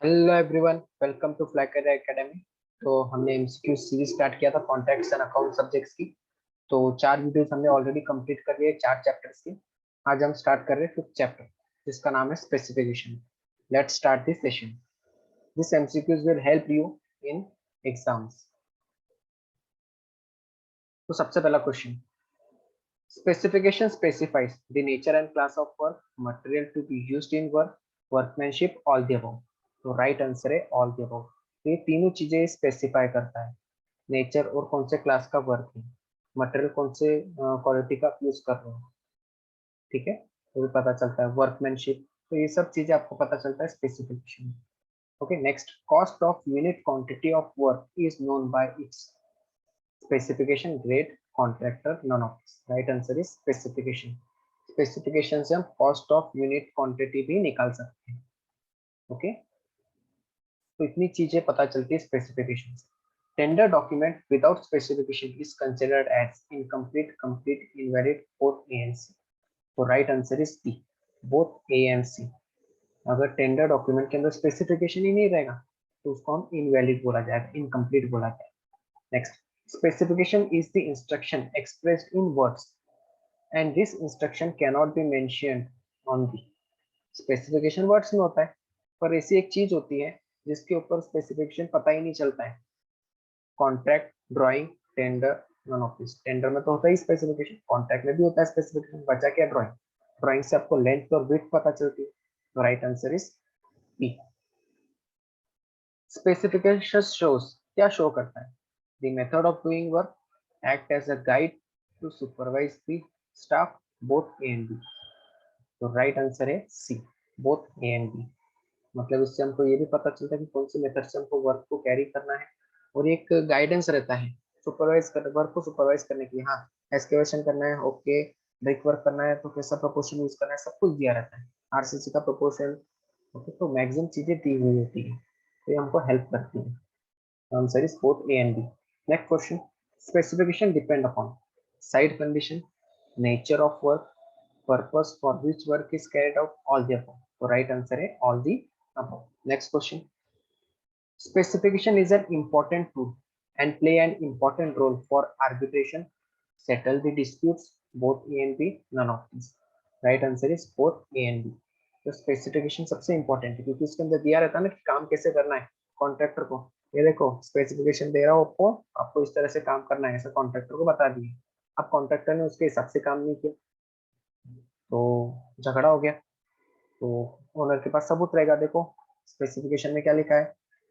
Hello everyone, welcome to Fly Career Academy. तो हमने MCQ series start किया था कॉन्ट्रैक्ट्स एंड अकाउंट सब्जेक्ट्स की। तो 4 वीडियोस हमने ऑलरेडी कंप्लीट कर लिए 4 चैप्टर्स की। आज हम स्टार्ट कर रहे हैं 5th चैप्टर, जिसका नाम है specification. Let's start this session. This MCQs will help you in exams. तो सबसे पहला question, specification specifies the nature and class of work, material to be used in work, workmanship, all the above. तो right answer है all the above. ये तीनों चीजें specify करता है, नेचर और कौन से क्लास का वर्क है, मटेरियल कौन से क्वालिटी का यूज कर रहे हो। ठीक है, तो भी पता चलता है वर्कमैनशिप। तो ये सब चीजें आपको पता चलता है specification. Okay, next, cost of unit quantity of work is known by it's specification, grade, contractor, none of this. Right answer is specification. Specification से हम कॉस्ट ऑफ यूनिट क्वांटिटी भी निकाल सकते हैं। ओके, तो इतनी चीजें पता चलती है स्पेसिफिकेशन से। Tender document without specification is considered as incomplete, complete, invalid, both A and C. तो right answer is D, both A and C. अगर टेंडर डॉक्यूमेंट के अंदर स्पेसिफिकेशन ही नहीं रहेगा तो उसको हम इनवैलिड बोला जाएगा, इनकम्प्लीट बोला जाएगा। Next, specification is the instruction expressed in words and this instruction cannot be mentioned on the. Specification words में होता है, पर ऐसी एक चीज होती है जिसके ऊपर स्पेसिफिकेशन पता ही नहीं चलता है। Contract, drawing, tender, none of this. Tender में तो होता है स्पेसिफिकेशन, कॉन्ट्रैक्ट में भी होता है स्पेसिफिकेशन, बचा क्या ड्राइंग। ड्राइंग से आपको लेंथ और विड्थ पता चलती है। तो right answer is B. Specification shows, क्या शो करता है? The method of doing work, act as a guide to supervise the staff, both A and B. तो राइट आंसर है C, both A and B. मतलब इससे हमको ये भी पता चलता है कि कौन सी मेथड से हमको वर्क को कैरी करना है, और एक गाइडेंस रहता है सुपरवाइज कर वर्क को सुपरवाइज करने के लिए। हाँ, एक्सकेवेशन करना है, ओके, ब्रिक वर्क करना है तो कैसा प्रोपोर्शन यूज करना है, सब कुछ दिया रहता है, आरसीसी का प्रोपोर्शन। ओके, तो मैक्सिमम चीजें दी हुई होती है, तो ये हमको हेल्प करती है। Answer is both A and B. Next question, specification depend upon site condition, nature of work, purpose for which work is carried out, all the above. So right answer है all the above. Next question, specification is an important tool and play an important role for arbitration, settle the disputes, both A and B, none of these. Right answer is both A and B. तो specification सबसे important है क्योंकि उसके अंदर दिया रहता है ना कि काम कैसे करना है कॉन्ट्रैक्टर को। ये देखो, स्पेसिफिकेशन दे रहा हो आपको, आपको इस तरह से काम करना है, ऐसा कॉन्ट्रैक्टर को बता दिए। अब कॉन्ट्रैक्टर ने उसके हिसाब से काम नहीं किया तो झगड़ा हो गया, तो ओनर के पास सबूत रहेगा। देखो स्पेसिफिकेशन में क्या लिखा है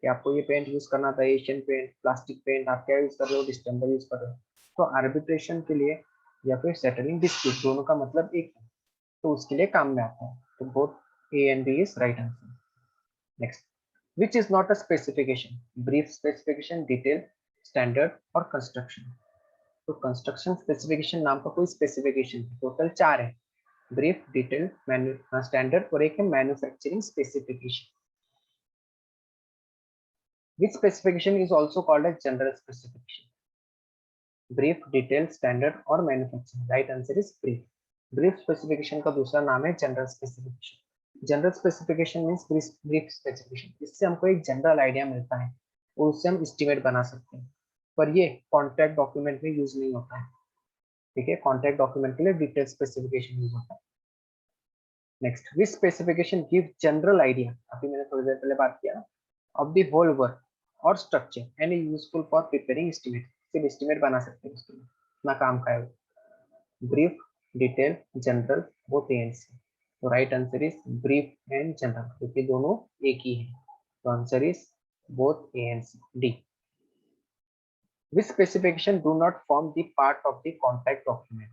कि आपको ये पेंट यूज करना था, एशियन पेंट, प्लास्टिक पेंट, आप क्या यूज कर रहे हो, डिस्टेंबर यूज कर रहे हो। तो आर्बिट्रेशन के लिए या फिर सेटलिंग डिस्प्यूट, दोनों का मतलब एक है, तो उसके लिए काम में आता है। तो both A and B is right answer. Next, which is not a specification, brief specification, detail, standard और कंस्ट्रक्शन। तो कंस्ट्रक्शन स्पेसिफिकेशन नाम का कोई स्पेसिफिकेशन, टोटल 4 है, ब्रीफ, डिटेल, स्टैंडर्ड और एक है manufacturing specification. Which specification is also called as general specification? Brief, detail, standard और manufacturing. Right answer is brief. Brief specification का दूसरा नाम है general specification. General specification means brief specification, इससे हमको एक जनरल आइडिया मिलता है और उससे हम एस्टिमेट बना सकते हैं, पर ये कॉन्ट्रैक्ट डॉक्यूमेंट में यूज नहीं होता है। ठीक है, कॉन्ट्रैक्ट डॉक्यूमेंट के लिए डिटेल स्पेसिफिकेशन यूज होता है। Next, which specification give general idea, अभी मैंने थोड़ी देर पहले बात किया, ऑफ द होल वर्क और structure and is useful for preparing estimate. सिर्फ एस्टिमेट बना सकते हैं उसके लिए, इतना काम का है। Brief, detail, general, both A and C. तो right answer is brief and general, क्योंकि दोनों एक ही है। तो answer is both A and C, D. Which specification do not form the part of the contract document?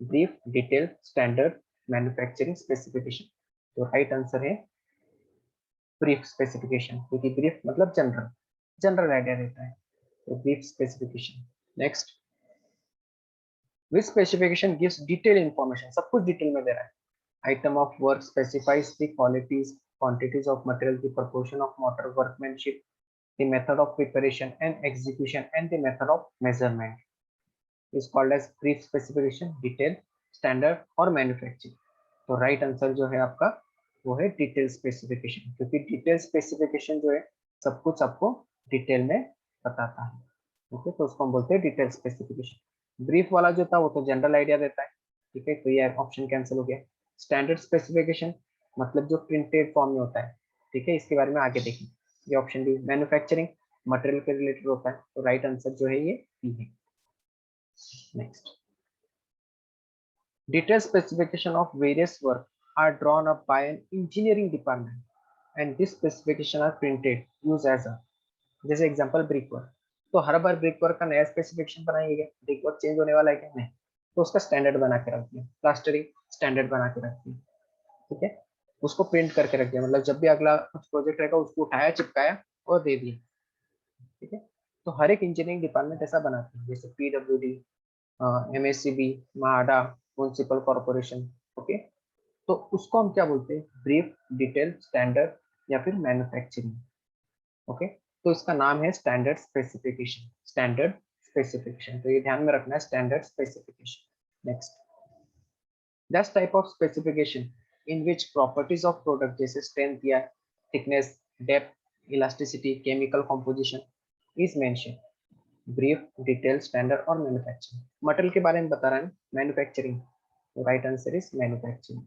Brief, detail, standard, manufacturing specification. तो right answer है brief specification, क्योंकि brief मतलब जनरल, जनरल आइडिया रहता है, तो brief specification. Next, which specification gives detail information, सब कुछ detail में दे रहा है। Item of work specifies the qualities, quantities of material, the proportion of motor workmanship, the method of preparation and execution, and the method of measurement is called as brief specification, detail, standard और manufacturing। तो right answer जो है आपका वो है detail specification, क्योंकि detail specification जो है सब कुछ आपको डिटेल में बताता है। ओके, तो उसको हम बोलते हैं डिटेल स्पेसिफिकेशन। ब्रीफ वाला जो था वो तो जनरल आइडिया देता है, ठीक है, तो ये ऑप्शन कैंसिल हो गया। स्टैंडर्ड स्पेसिफिकेशन मतलब जो प्रिंटेड फॉर्म में होता है, ठीक है, इसके बारे में आगे देखेंगे। ये ऑप्शन डी। मैन्युफैक्चरिंग मटेरियल के रिलेटेड होता है, तो राइट आंसर जो है ये बी है। Next, detailed specification of various work are drawn up by an engineering department and this specification are printed used as a, जैसे एग्जांपल ब्रिक वर्क, तो हर बार ब्रिक वर्क का नया स्पेसिफिकेशन बनाएंगे, ब्रिक वर्क चेंज होने वाला है क्या? नहीं, तो उसका स्टैंडर्ड बना के रख दिया, प्लास्टरिंग स्टैंडर्ड बना के रख दिया, ठीक है, उसको प्रिंट करके रख दिया, मतलब जब भी अगला कुछ प्रोजेक्ट रहेगा उसको उठाया, चिपकाया और दे दिया, ठीक है। तो हर एक इंजीनियरिंग डिपार्टमेंट ऐसा बनाते हैं, जैसे पीडब्ल्यूडी, एमएससीबी, माडा, म्युनिसिपल कॉर्पोरेशन, ओके। तो उसको हम क्या बोलते हैं? ब्रीफ, डिटेल, स्टैंडर्ड या फिर मैन्युफैक्चरिंग, ओके। तो इसका नाम है स्टैंडर्ड स्पेसिफिकेशन, स्टैंडर्ड स्पेसिफिकेशन, तो ये ध्यान में रखना है, standard specification. Next, that's type of specification in which properties of product जैसे स्ट्रेंथ या thickness, depth, elasticity, chemical composition is mention. Brief, detail, standard और मैन्युफैक्चरिंग, मटेरियल के बारे में बता रहा है, manufacturing, right answer is manufacturing.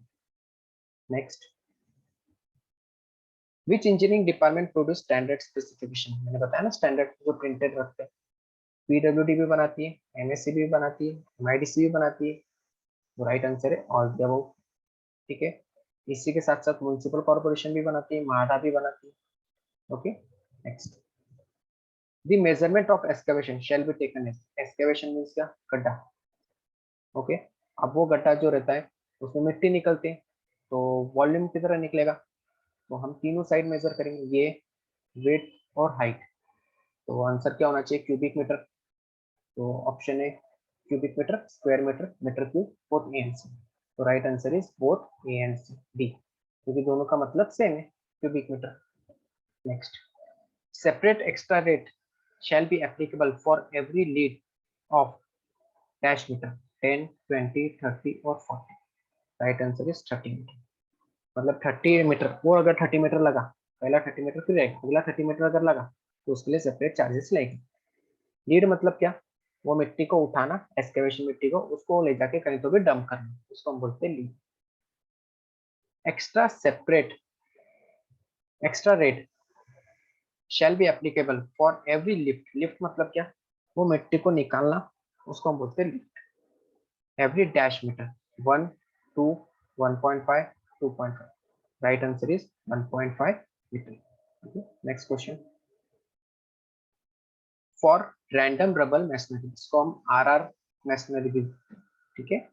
Next, which engineering department produce standard specification, मैंने बताया ना स्टैंडर्ड जो प्रिंटेड रखते हैं, पीडब्ल्यूडी भी बनाती है, एमएससी भी बनाती है, एमआईडीसी भी बनाती है, तो राइट आंसर है ऑल द अबव, ठीक है। इसी के साथ साथ म्युनिसिपल कॉर्पोरेशन भी बनाती है, माडा भी बनाती है, okay. Next, the measurement of excavation shall be taken as, excavation means क्या? गड्ढा, ओके। अब वो गड्ढा जो रहता है उसमें मिट्टी निकलती है, तो वॉल्यूम की तरह निकलेगा, तो हम तीनों साइड मेजर करेंगे, ये, वेट और हाइट, तो आंसर क्या होना चाहिए? क्यूबिक मीटर, तो ऑप्शन है cubic metre, square metre, metre cube, both A and C, तो right answer is both A and C, D, क्योंकि दोनों का मतलब सेम है, cubic metre. Next, separate extra rate shall be applicable for every lead of dash meter 10, 20, 30 और 40, right answer is 30 metre, मतलब 30 metre, वो अगर 30 मीटर लगा, पहला 30 मीटर फिर अगला 30 मीटर अगर लगा, तो उसके लिए सेपरेट चार्जेस लगेंगे। लीड मतलब क्या? वो मिट्टी को उठाना, एक्सकेवेशन मिट्टी को, उसको ले जाके कहीं तो भी डंप करना, उसको हम बोलते हैं lead. Extra separate, extra rate shall be applicable for every lift, lift मतलब क्या? वो मिट्टी को निकालना, उसको हम बोलते हैं lift. Every dash meter 1, 2, 1.5, 2.5, right answer is 1.5 meter. Next question, for random rubble masonry, इसको हम आरआर मैसनरी भी, ठीक है।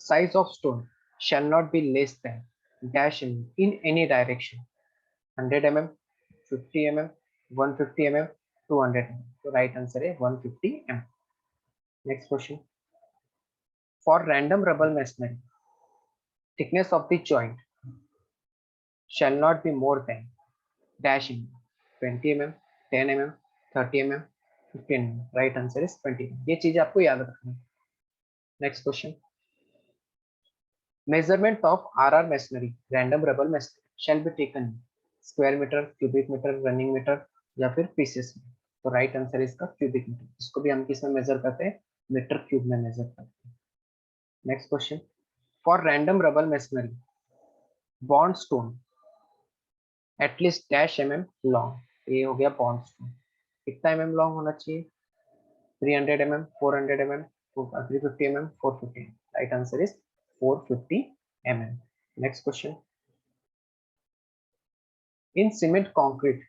Size of stone shall not be less than dash in any direction, 100 mm, 50 mm, 150 mm, 200 mm, तो right answer है 150 mm। Next question, for random rubble masonry thickness of the joint shall not be more than dash in 20 mm, 10 mm, 30 mm, 15 mm, right answer is 20 mm। ये चीज आपको याद रखना है। Next question, measurement of RR masonry, random rubble masonry shall be taken square meter, cubic meter, running meter या फिर pieces में, तो राइट आंसर इसका क्यूबिक मीटर, इसको भी हम किस में मेजर करते हैं? मीटर क्यूब में मेजर करते हैं। Next question, for random rubble masonry bond stone at least dash m long, ये हो गया बॉन्ड स्टोन, कितना एम लॉन्ग होना चाहिए? 300 mm, 400 mm, 350 mm, 450 mm, right answer is 450 mm। Next question, in cement concrete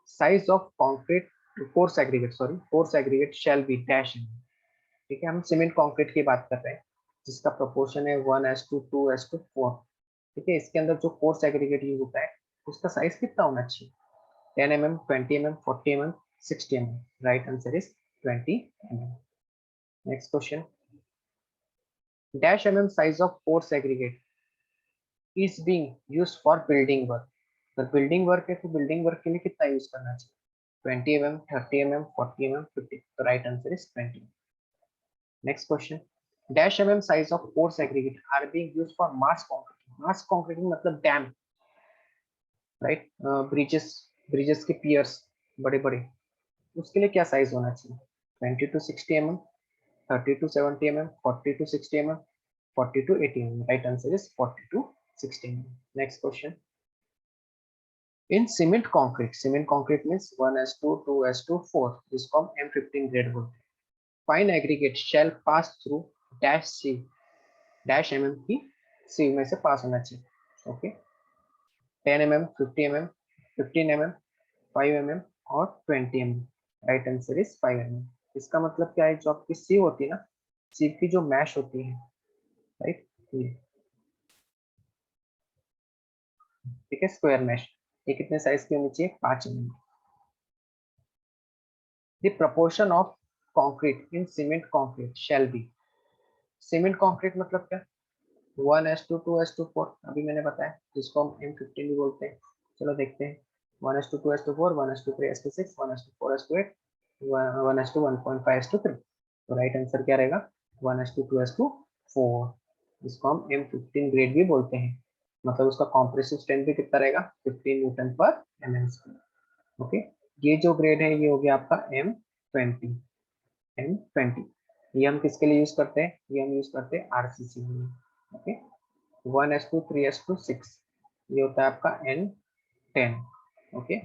size of concrete force aggregate, sorry, force aggregate shall be dash in, ठीक है, हम cement concrete की बात कर रहे हैं जिसका प्रोपोर्शन है 1:2:4, ठीक है। इसके अंदर जो फोर्स एग्रीगेट यूज होता है उसका साइज कितना होना चाहिए? 10 mm, 20 mm, 40 mm, 60 mm, right answer is 20 mm। Next question, dash mm size of force aggregate is being used for building work, अगर बिल्डिंग वर्क है तो बिल्डिंग वर्क के लिए कितना यूज करना चाहिए? 20 mm, 30 mm, 40 mm, 50, तो right answer is 20। Next question, dash mm size of force aggregate are being used for mass concreting, mass concreting मतलब डैम, राइट। ब्रिजेस ब्रिजेस के पियर्स बड़े बड़े, उसके लिए क्या साइज होना चाहिए? 20 to 60 mm, 30 to 70 mm, 40 to 60 mm, 40 to 80 mm. Right answer is 40 to 60 mm. Next question. In cement concrete means 1s2, 2s2, 4. जिसको हम M15 ग्रेड बोलते हैं. Fine aggregate shall pass through dash C, dash mm की C में से पास होना चाहिए. Okay. 10 mm, 50 mm, 15 mm, 5 mm और 20 mm. Right answer is 5 mm. इसका मतलब क्या है? जो आपकी सी होती है ना, सी की जो मैश होती है, राइट, ये ठीक है, स्क्वायर मैश, ये कितने साइज की होनी चाहिए? 5 mm. The proportion of concrete in cement concrete shall be. Cement concrete मतलब क्या? 1:2, 2:4. अभी मैंने बताया, जिसको हम M15 भी बोलते हैं. चलो देखते हैं. 1:2, 2:4, 1:3, 1:6, 1:4, 1:8, 1:1.5:3. तो राइट आंसर क्या रहेगा? 1:2, 2:4. इसको हम M15 ग्रेड भी बोलते हैं. मतलब उसका कॉम्प्रेसिव स्ट्रेंथ भी कितना रहेगा? 15 न्यूटन पर mm². ओके. ये जो ग्रेड है ये हो गया आपका M20. M20 ये हम किसके लिए यूज करते हैं? ये हम यूज करते हैं आरसीसी में. ओके. 1:2, 3:6 ये होता है आपका N10. ओके.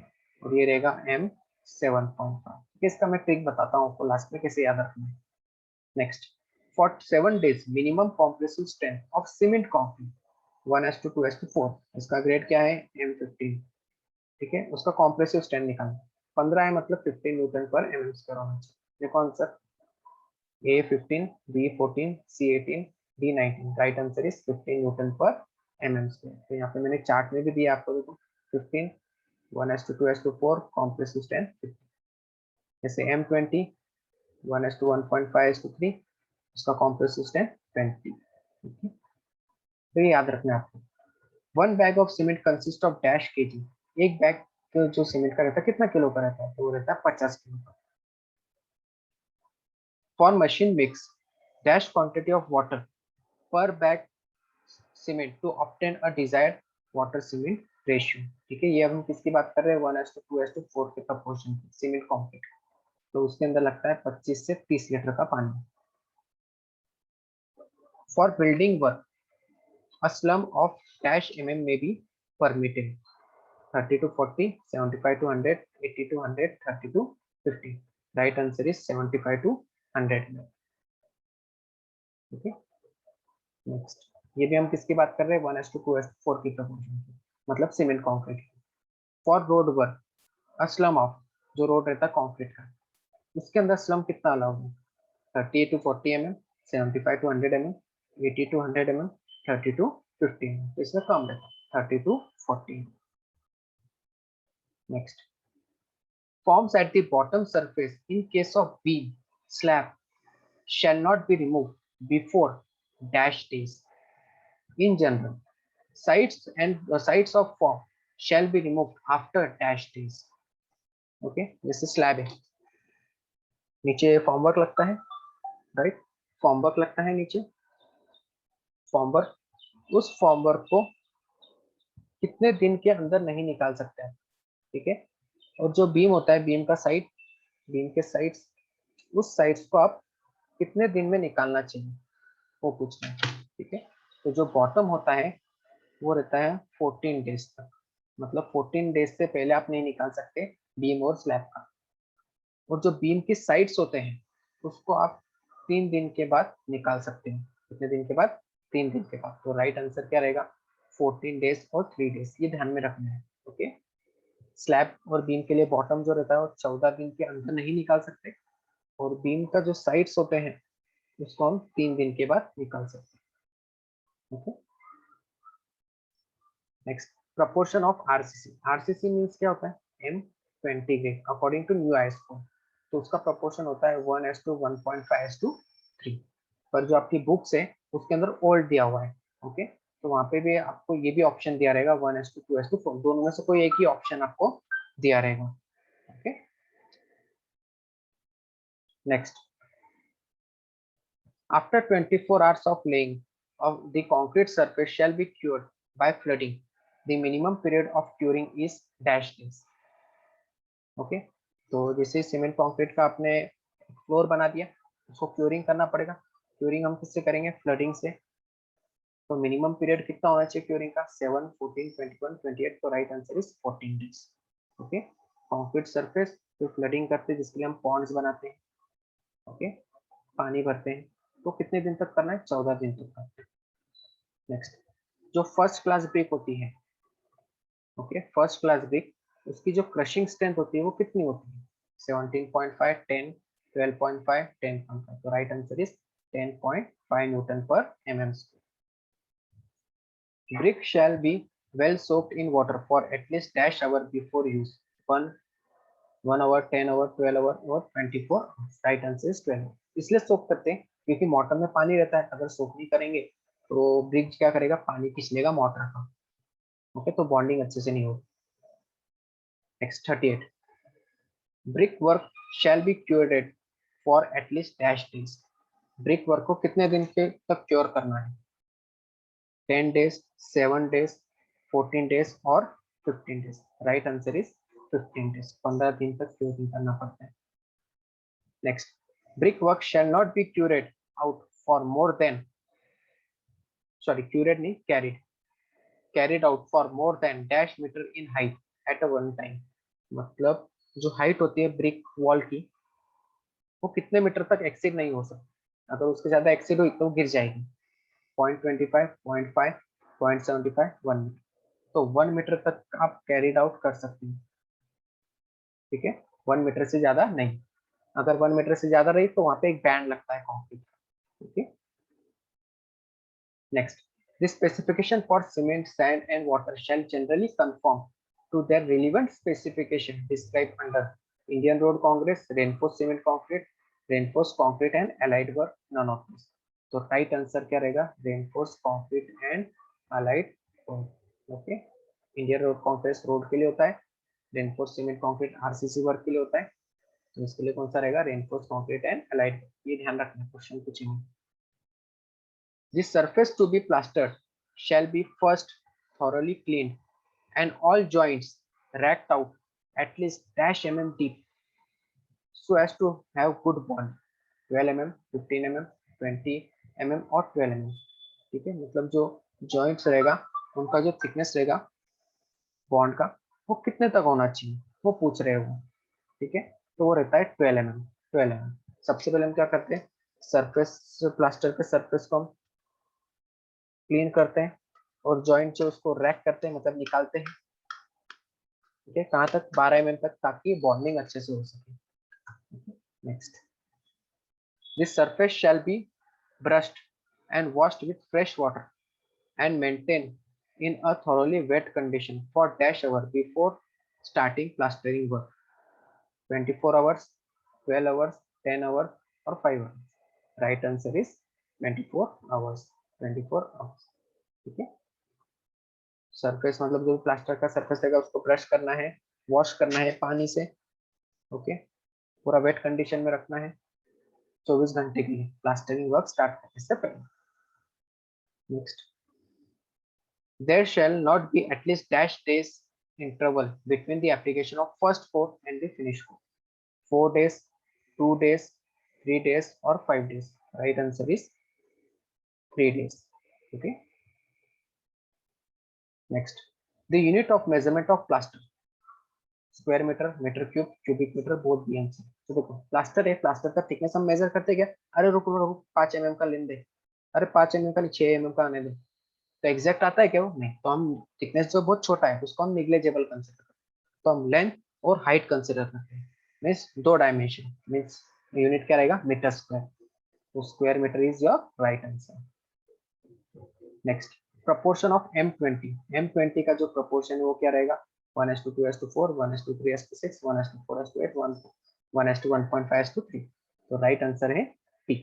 और ये रहेगा M7.5. इसका मैं ट्रिक बताता हूँ आपको लास्ट में कैसे याद रखना है. Next. For 7 days minimum compressive strength of cement concrete 1:2, 2:4. इसका ग्रेड क्या है? M15. ठीक है. उसका कॉम्प्रेसिव स्ट्रेंथ निकालना. 15 है मतलब 15 न्यूटन पर mm² होना चाहिए. देखो answer A15, B14, C18, D19. Right answer is 15 Newton पर mm². तो यहाँ पे मैंने चार्ट में भी दिया आपको, देखो 15, 1:2, 2:4 कॉम्प्रेसिव स्ट्रेंथ 15. जैसे M20 1:1.5:3 इसका कॉम्प्रेसिव स्ट्रेंथ 20. तो ये याद रखना है आपको. 1 bag of cement consist of dash KG. एक बैग जो सीमेंट का रहता है कितना किलो का रहता है? तो वो रहता है 50 किलो का. For machine mix dash quantity of water per bag cement to obtain a desired water cement ratio. ठीक है. ये हम किसकी बात कर रहे हैं? 1:2:4 के प्रपोर्शन की सीमेंट कंक्रीट. तो उसके अंदर लगता है 25 से 30 लीटर का पानी. For building work a slum of dash mm may be permitted. 30 to 40, 75 to 100, 80 to 100, 30 to 50. Right answer is 75 to 100. Okay. Next. ये भी हम किसकी बात कर रहे हैं? 1:2:4 की प्रपोर्शन की, मतलब cement concrete. For road work a slum of, जो रोड रहता है कंक्रीट का, उसके अंदर स्लम कितना अलाउड है? 30 to 40 mm, 75 to 100 mm, 80 to 100 mm, 30 to 50 mm. तो इसमें कम रहता है 30 to 40. Next. Forms at the bottom surface in case of beam slab shall not be removed before dash days. In general, sides of form shall be removed after dash days. Okay, जैसे slab है, नीचे formwork लगता है, right, formwork लगता है नीचे. Formwork, उस formwork को कितने दिन के अंदर नहीं निकाल सकते हैं. ठीक है. और जो बीम होता है, बीम का साइड, बीम के साइड्स, उस साइड्स को आप कितने दिन में निकालना चाहिए वो पूछना है. ठीक है. तो जो बॉटम होता है वो रहता है 14 डेज तक. मतलब 14 डेज से पहले आप नहीं निकाल सकते बीम और स्लैब का. और जो बीम की साइड्स होते हैं उसको आप 3 दिन के बाद निकाल सकते हैं. कितने दिन के बाद? 3 दिन के बाद. तो राइट आंसर क्या रहेगा? 14 डेज और 3 डेज. ये ध्यान में रखना है. ओके. स्लैब और बीम के लिए बॉटम जो रहता है वो 14 दिन के अंदर नहीं निकाल सकते, और बीम का जो साइड्स होते हैं उसको हम 3 दिन के बाद निकाल सकते हैं. Okay. Next. Proportion of RCC. RCC means क्या होता है? M20 grade according to new IS code. तो उसका प्रपोर्शन होता है 1:1.5:3. पर जो आपकी बुक्स है उसके अंदर ओल्ड दिया हुआ है. ओके. तो वहां पे भी आपको ये भी ऑप्शन दिया रहेगा 1:2:4. दोनों में से कोई एक ही ऑप्शन आपको दिया रहेगा. Okay. Next. After 24 hours of laying of the concrete surface shall be cured by flooding. The minimum period of curing is dash days. Okay, तो जैसे सीमेंट कंक्रीट का आपने फ्लोर बना दिया, उसको क्यूरिंग करना पड़ेगा। क्यूरिंग हम किससे करेंगे? फ्लडिंग से। तो मिनिमम पीरियड कितना होना चाहिए क्यूरिंग का? 7, 14, 21, 28। तो right answer is 14 days. Okay, concrete surface जो फ्लडिंग करते हैं, जिसके लिए हम पॉन्ड्स बनाते हैं, ओके, पानी भरते हैं, तो कितने दिन तक करना है? 14 दिन तक करना है। नेक्स्ट, जो फर्स्ट क्लास ब्रिक होती है, ओके, फर्स्ट क्लास ब्रिक, उसकी जो क्रशिंग स्ट्रेंथ होती है वो कितनी होती है? 17.5, 10, 12.5, 10.5। तो राइट आंसर इज 10.5 न्यूटन पर mm square. Brick shall be well soaked in water for at least dash hour before use. 1 hour, 10 hour, 12 hour और 24 hours. Right answer is 12 hour. इसलिए सोक करते हैं क्योंकि मोटर में पानी रहता है, अगर सोक नहीं करेंगे तो ब्रिक क्या करेगा? पानी खींच लेगा मोटर का। ओके, तो बॉन्डिंग अच्छे से नहीं होगी। Next 38, brick work shall be cured for at least dash days. Brick work को कितने दिन के तक क्योर करना है? 10 days, 7 days, 14 days और 15 days। Right answer is 15 days। 15 दिन तक क्यूरिंग करना पड़ता है। Next, brick work shall not be cured out for more than, sorry cured नहीं, carried out for more than dash metre in height at a one time. मतलब जो height होती है ब्रिक वॉल की, वो कितने मीटर तक एक्सीड नहीं हो सकती। अगर उसके ज्यादा एक्सीड हुई तो गिर जाएगी। 0.25, 0.5, 0.75, 1 मीटर। तो 1 मीटर तक आप कैरिड आउट कर सकते हैं। ठीक है, 1 मीटर से ज्यादा नहीं। अगर 1 मीटर से ज्यादा रही तो वहां पे एक बैंड लगता है कॉन्क्रीट का। ठीक है, next, this specification for cement, sand and water shall generally conform to their relevant specification describe under Indian Road Congress, reinforce cement concrete, reinforce concrete and allied work, none of this. तो right answer क्या रहेगा? Reinforce concrete and allied work. Okay, Indian Road Congress road के लिए होता है, reinforce cement concrete RCC work के लिए होता है। तो इसके लिए कौन सा रहेगा? Reinforce concrete and allied. ये ध्यान रखना, क्वेश्चन पूछेंगे। This surface to be plastered shall be first thoroughly cleaned and all joints racked out at least dash mm deep so as to have good bond, 12 mm, 15 mm, 20 mm और 12 mm। ठीक है, मतलब जो joints रहेगा उनका जो thickness रहेगा bond का, वो कितने तक होना चाहिए, वो पूछ रहे हो। ठीक है, तो वो रहता है 12 mm। 12 mm। सबसे पहले हम क्या करते हैं? सरफेस, प्लास्टर के सरफेस को हम क्लीन करते हैं और जॉइंट से उसको रैक करते हैं, मतलब निकालते हैं। ठीक है, कहाँ तक? 12 mm तक, ताकि बॉन्डिंग अच्छे से हो सके। Next, this surface shall be brushed and washed with fresh water and maintain in a thoroughly wet condition for dash hour before starting plastering work. 24 hours, 12 hours, 10 hours or 5 hours. Right answer is 24 hours। 24 hours। ठीक है, surface मतलब जो plaster का surface रहेगा उसको brush करना है, wash करना है पानी से। ओके, पूरा वेट कंडीशन में रखना है 24 घंटे के लिए प्लास्टरिंग वर्क स्टार्ट करने से पहले। Next, there shall not be at least dash days interval between the application of first coat and the finish coat. 4 days, 2 days, 3 days or 5 days। Right answer is 3 days। Okay, next, the unit of measurement of plaster, square metre, metre cube, cubic meter, both B answer. तो देखो plaster है, plaster का thickness हम major करते क्या? अरे रुको रुको, 5 mm का लेने दे, अरे 5 mm का नहीं, 6 mm का आने दे। तो एग्जैक्ट आता है क्या वो? नहीं। तो हम थिकनेस जो बहुत छोटा है उसको हम निग्लेजेबल कंसिडर करते हैं। तो हम लेंथ और हाइट कंसिडर करते हैं। मीन्स 2 डायमेंशन, मीन्स यूनिट क्या रहेगा? Metre square. तो square metre is your right answer. Next, proportion of M20, M20 का जो proportion है वो क्या रहेगा? 1:2:4, 1:3:6, 1:4:8, 1:1.5:3। तो राइट आंसर है P,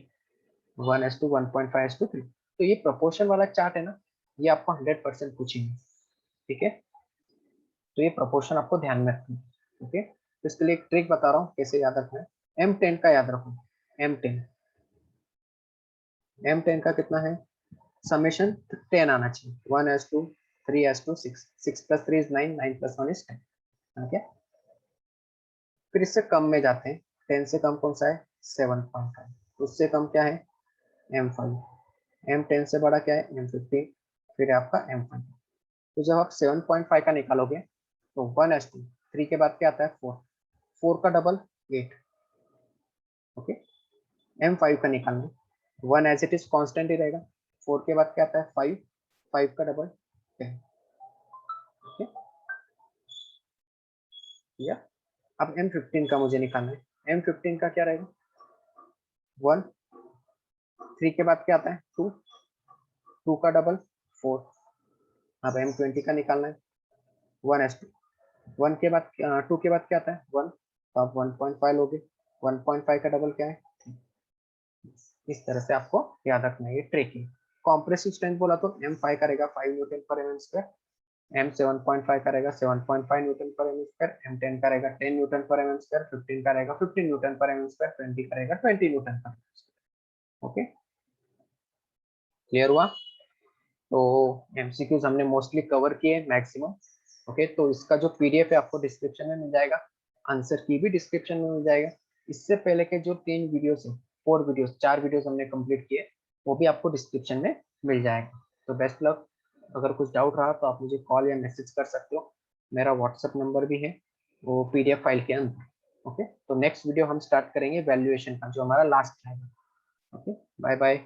1:1.5:3। तो ये प्रोपोर्शन वाला चार्ट है ना, ये आपको 100% पूछेंगे। ठीक है, तो ये प्रोपोर्शन आपको ध्यान में रखना है। ओके, तो इसके लिए एक ट्रिक बता रहा हूँ कैसे याद रखना है। M10 का याद रखो। M10, M10 का कितना है? समेशन 10 आना चाहिए। 1:3 3 as to 6, 6 plus 3 is 9, 9 plus 1 is 10. Okay, फिर इससे कम में जाते हैं, 10 से कम कौन सा है 7.5, उससे कम क्या है M5, M10 से बड़ा क्या है M15, फिर आपका M5। तो जब आप 7.5 का निकालोगे तो 1:3, 3 के बाद क्या आता है 4, 4 का डबल 8। ओके, M5 का निकालना, 1 एज इट इज कांस्टेंट ही रहेगा, 4 के बाद क्या आता है 5, 5 का डबल 10। ओके, या अब M15 का मुझे निकालना है, M15 का क्या रहेगा 1, 3 के बाद क्या आता है 2, 2 का डबल 4। अब M20 का निकालना है, 1:2, 1 के बाद 2 के बाद क्या आता है 1, तो आप 1.5 लोगे, 1.5 का डबल क्या है। इस तरह से आपको याद रखना है, ये ट्रिक है। कॉम्प्रेसिव स्ट्रेंथ बोला तो M5 का रहेगा 5 न्यूटन पर एम स्क्वायर, M7.5 का रहेगा 7.5 न्यूटन पर एम स्क्वायर, M10 का रहेगा 10 न्यूटन पर एम स्क्वायर, 15 का रहेगा 15 न्यूटन पर एम स्क्वायर, 20 का रहेगा 20 न्यूटन पर एम स्क्वायर। ओके, क्लियर हुआ? तो एमसीक्यूज हमने मोस्टली कवर किए मैक्सिमम। ओके, तो इसका जो पीडीएफ है आपको डिस्क्रिप्शन में मिल जाएगा, आंसर की भी डिस्क्रिप्शन में मिल जाएगा। इससे पहले के जो 3 वीडियोस है, 4 वीडियोस, 4 वीडियोस हमने कंप्लीट किए, वो भी आपको डिस्क्रिप्शन में मिल जाएगा। तो बेस्ट लक, अगर कुछ डाउट रहा तो आप मुझे कॉल या मैसेज कर सकते हो, मेरा व्हाट्सएप नंबर भी है वो पीडीएफ फाइल के अंदर। ओके, तो नेक्स्ट वीडियो हम स्टार्ट करेंगे वैल्यूएशन का, जो हमारा लास्ट है। Okay, bye bye.